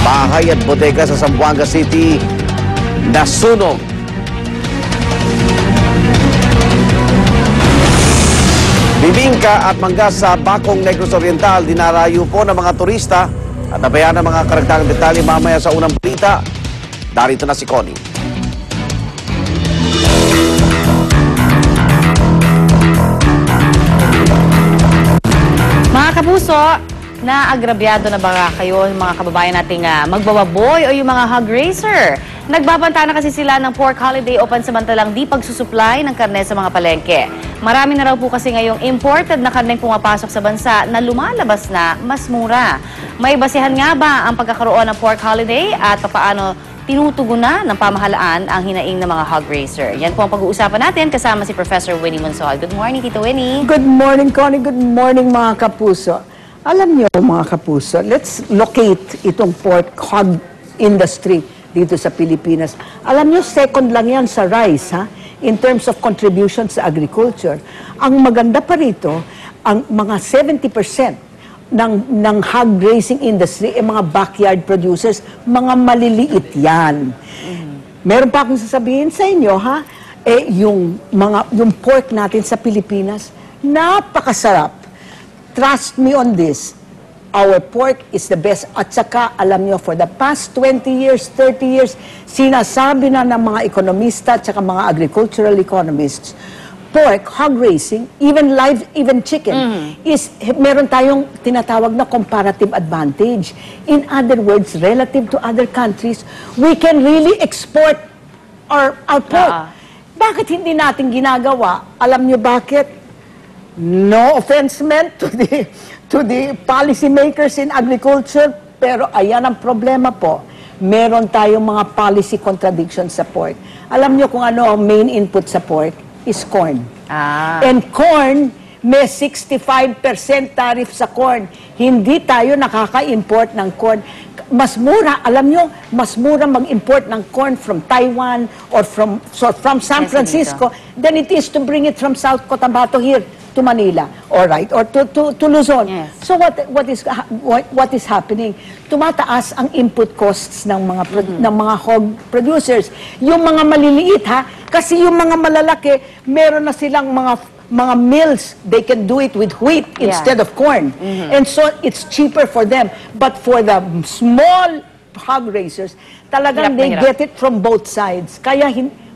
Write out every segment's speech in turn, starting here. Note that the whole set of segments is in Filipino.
Bahay at bodega sa Zamboanga City nasunog. Bibingka at mangga sa Bacong, Negros Oriental dinarayo po ng mga turista at nabayaan ng mga karagdagang detalye mamaya sa unang balita. Darito na si Connie. Mga kapuso, naagrabyado na ba kayo mga kababayan nating magbababoy o yung mga hog racer? Nagbabanta na kasi sila ng pork holiday o pansamantalang di pagsusupply ng karne sa mga palengke. Marami na raw po kasi ngayong imported na karneng pumapasok sa bansa na lumalabas na mas mura. May basihan nga ba ang pagkakaroon ng pork holiday at paano tinutugunan ng pamahalaan ang hinaing ng mga hog racer? Yan po ang pag-uusapan natin kasama si Professor Winnie Monsoy. Good morning, Tito Winnie. Good morning, Connie. Good morning, mga kapuso. Alam niyo, mga kapuso, let's locate itong pork hog industry dito sa Pilipinas. Alam niyo, second lang yan sa rice, ha? In terms of contribution sa agriculture. Ang maganda pa rito, ang mga 70% ng hog raising industry ay mga backyard producers, mga maliliit yan. Meron pa akong sasabihin sa inyo, ha? Yung pork natin sa Pilipinas, napakasarap. Trust me on this. Our pork is the best. At saka, alam nyo, for the past 20 years, 30 years, sinasabi na ng mga ekonomista at saka mga agricultural economists, pork, hog raising, even live, even chicken, meron tayong tinatawag na comparative advantage. In other words, relative to other countries, we can really export our pork. Bakit hindi natin ginagawa? Alam nyo bakit? No offense meant to the policymakers in agriculture, pero ayan ang problema po. Meron tayong mga policy contradictions sa pork. Alam nyo kung ano ang main input sa pork? Is corn. And corn, may 65% tariff sa corn. Hindi tayo nakaka-import ng corn. Mas mura, alam nyo, mas mura mag-import ng corn from Taiwan or from San Francisco than it is to bring it from South Cotabato here to Manila, all right, or to Luzon. Yes. So what is happening? Tumataas ang input costs ng mga hog producers. Yung mga maliliit, ha, kasi yung mga malalaki, meron na silang mga mills, they can do it with wheat instead of corn. And so it's cheaper for them. But for the small hog raisers, talagang they get it from both sides. Kaya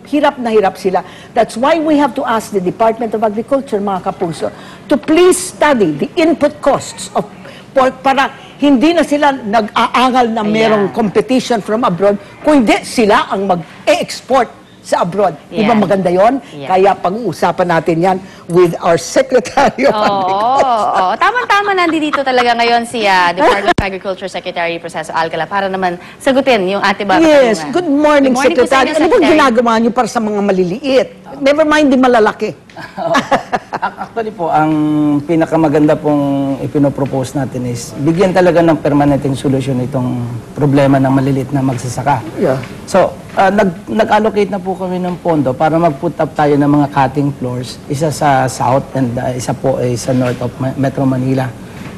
hirap na hirap sila. That's why we have to ask the Department of Agriculture, mga kapuso, to please study the input costs of pork para hindi na sila nag-aangal na merong competition from abroad, kundi sila ang mag-export sa abroad. Di ba maganda yun? Kaya pag-uusapan natin yan with our Secretary of Agriculture. Tama-tama, nandito talaga ngayon si Department of Agriculture Secretary Proceso Alcala para naman sagutin yung ating mga Yes, good morning, Secretary. Ano bang ginagawa niyo para sa mga maliliit? Never mind di malalaki. Actually po, ang pinakamaganda pong ipinopropose natin is bigyan talaga ng permanenteng solusyon itong problema ng maliliit na magsasaka. So, nag-allocate na po kami ng pondo para mag-put up tayo ng mga cutting floors. Isa sa South and isa po ay sa North of Metro Manila.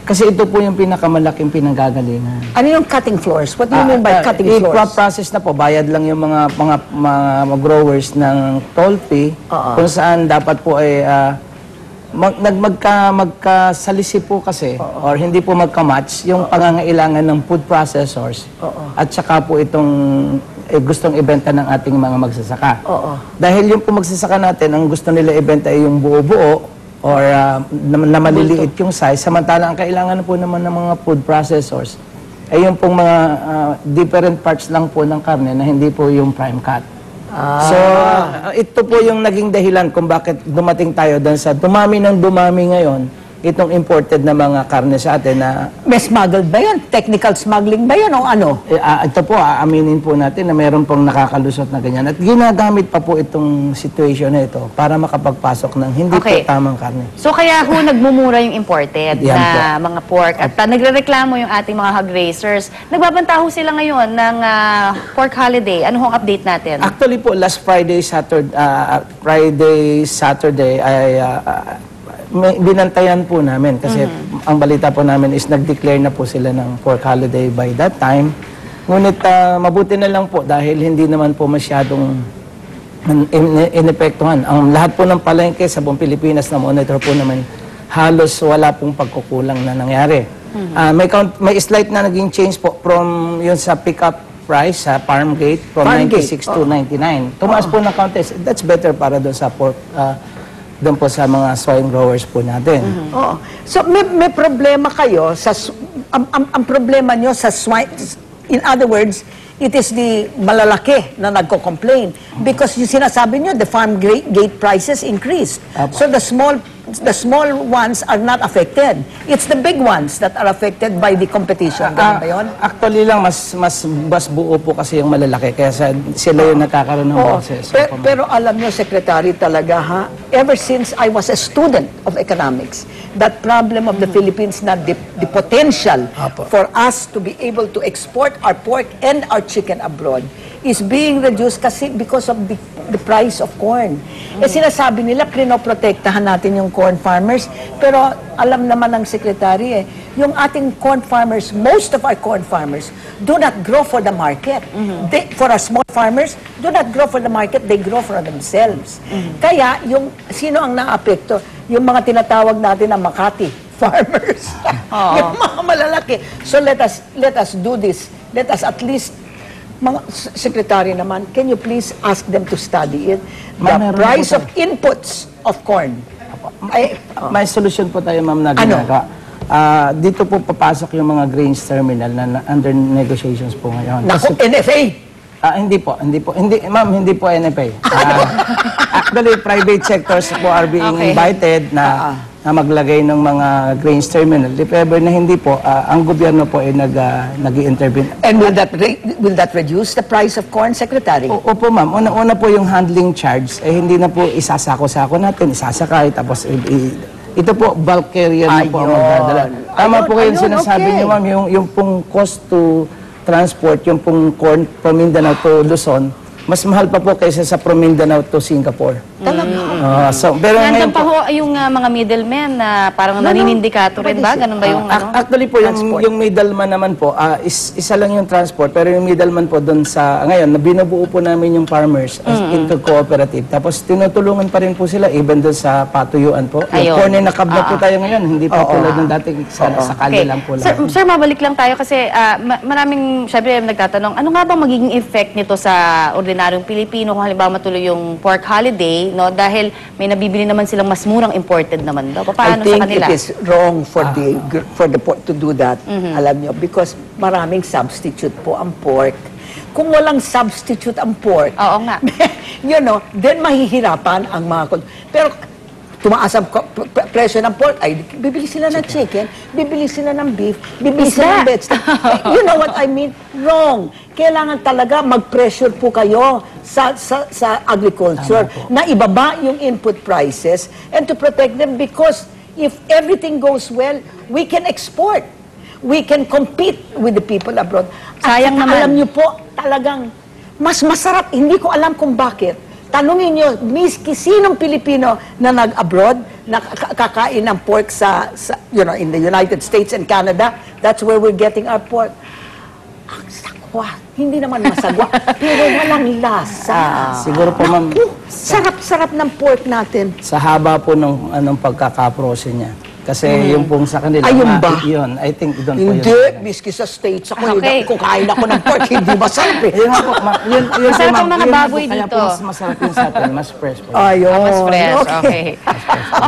Kasi ito po yung pinakamalaking pinanggagalingan. Ano yung cutting floors? What do you mean by cutting floors? I-process na po. Bayad lang yung mga growers ng toll fee kung saan dapat po ay magkasalisi po kasi or hindi po magka-match yung pangangailangan ng food processors at saka po itong gustong ibenta ng ating mga magsasaka. Dahil yung po magsasaka natin, ang gusto nila ibenta ay yung buo-buo or na maliliit yung size, samantala ang kailangan po naman ng mga food processors ay yung pong mga different parts lang po ng karne na hindi po yung prime cut. So, ito po yung naging dahilan kung bakit dumating tayo doon sa dumami ngayon itong imported na mga karne sa atin na... May smuggled ba yun? Technical smuggling ba yun o ano? Ito po, aaminin po natin na mayroon pong nakakalusot na ganyan. At ginagamit pa po itong situation na ito para makapagpasok ng hindi po tamang karne. So kaya ho nagmumura yung imported na mga pork at nagrereklamo yung ating mga hog raisers. Nagbabanta ho sila ngayon ng pork holiday. Ano hong update natin? Actually po, last Friday, Saturday ay... binantayan po namin kasi ang balita po namin is nag-declare na po sila ng pork holiday by that time. Ngunit mabuti na lang po dahil hindi naman po masyadong inepektuhan. Ang lahat po ng palengke sa buong Pilipinas na monitor po naman, halos wala pong pagkukulang na nangyari. May slight na naging change po from yun sa pick-up price sa farm gate from 96 to 99. Tumaas po ng contest. That's better para doon sa pork, doon po sa mga swine growers po natin. Oo. So may problema kayo sa ang problema nyo sa swine. In other words, it is the malalaki na nagko-complain because yung sinasabi nyo, the farm gate prices increased. So the small ones are not affected. It's the big ones that are affected by the competition. Ganun ba yun? Actually lang, mas buo po kasi yung malalaki. Kaya sila yung nakakaroon ng boses. Pero alam nyo, Secretary, talaga ha, ever since I was a student of economics, that problem of the Philippines na the potential for us to be able to export our pork and our chicken abroad is being reduced kasi because of the price of corn. Sinasabi nila, pinoprotektahan natin yung corn farmers, pero alam naman ng Secretary yung ating corn farmers, most of our corn farmers do not grow for the market. For our small farmers, do not grow for the market, they grow for themselves. Kaya, sino ang naapekto? Yung mga tinatawag natin na Makati farmers. Yung mga malalaki. So let us do this. Let us at least mga Secretary naman, can you please ask them to study it? The price of inputs of corn. May solusyon po tayo, ma'am, na ginagawa. Dito po papasok yung mga grains terminal na under negotiations po ngayon. Naku, NFA! Hindi po. Ma'am, hindi po NFA. Actually, private sectors po are being invited na maglagay ng mga grains terminal. If ever na hindi po, ang gobyerno po ay nag-i-intervene. And will that reduce the price of corn, Secretary? Opo, ma'am. Una po yung handling charge, hindi na po isasako-sako natin, isasakay, tapos ito po, bulk carrier na po ang magdadala. Tama po kayo sinasabi niyo, ma'am, yung pong cost to transport, yung pong corn from Mindanao to Luzon, mas mahal pa po kaysa sa from Mindanao to Singapore. Talaga? Pero Nandun pa ho yung mga middlemen na parang naninindikato rin ba? Ganun ba yung Actually po, yung middleman naman po, isa lang yung transport, pero yung middleman po doon sa, ngayon, binubuo po namin yung farmers as into cooperative. Tapos tinutulungan pa rin po sila, even doon sa patuyuan po. Yung corn ay nakabla po tayo ngayon, hindi pa tulad ng dati sa kalye lang po lang. Sir, mabalik lang tayo kasi maraming, syempre, nagtatanong, ano nga ba magiging effect nito sa ordinaryong Pilipino kung halimbawa matuloy yung pork holiday, no? Dahil may nabibili naman silang mas murang imported naman daw. Paano sa kanila? I think it is wrong for the pork to do that. Alam nyo, because maraming substitute po ang pork. Kung walang substitute ang pork, then mahihirapan ang mga... Pero tumaas ang presyo ng pork, ay bibili sila ng chicken, bibili sila ng beef, bibili sila ng vegetables. You know what I mean? Wrong. Kailangan talaga mag-pressure po kayo sa agriculture na ibaba yung input prices and to protect them because if everything goes well, we can export. We can compete with the people abroad. Sayang naman. Alam nyo po, talagang mas masarap. Hindi ko alam kung bakit. Tanungin nyo, miski sinong Pilipino na nag-abroad, na kakain ng pork in the United States and Canada, that's where we're getting our pork. Ang sakwa, hindi naman masagwa, pero walang lasa. Siguro po, ma'am, sarap-sarap ng pork natin. sa haba po ng pagkakaprose niya. Kasi yung pong sa kanila, Ayun ba? yun, I think doon po yun. Hindi, miski sa States ako, kung kain ako ng pork, hindi masarap eh. Yun nga po, yun Masarap po, ang ma'am. mga Yun baboy po, kaya dito. po mas masarap yun sa atin, mas fresh po. Ayun. Mas fresh, okay.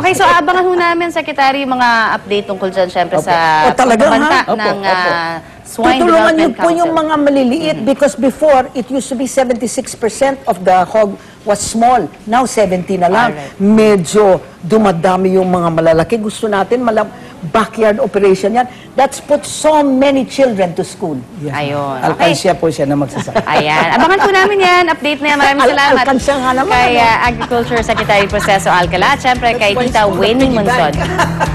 Okay, so abangan ho namin, Secretary, yung mga update tungkol dyan, syempre, sa talaga, pagbabanta ha? ng Swine Tutulungan niyo Development po yung Council. mga maliliit because before, it used to be 76% of the hog was small. Now, 70 na lang. Alright. Medyo dumadami yung mga malalaki. Gusto natin, backyard operation yan. That's put so many children to school. Ayun. Alkansya po siya na magsasaka. Ayan. Abangan po namin yan. Update na yan. Maraming salamat. Alkansya nga naman, Kay Agriculture Secretary Proceso Alcala. Siyempre, kay Tita Winnie Monzon.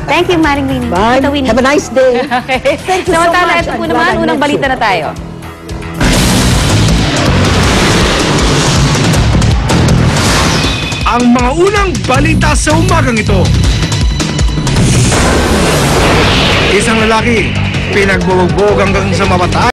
Thank you, Maring Winnie. Bye. Tita Winnie. Have a nice day. Okay. Thank you so Samantala, much. ito po I'm naman, glad I unang met balita you. na tayo. Ang mga unang balita sa umagang ito. Isang lalaki, pinagbubugbog hanggang sa mapatay.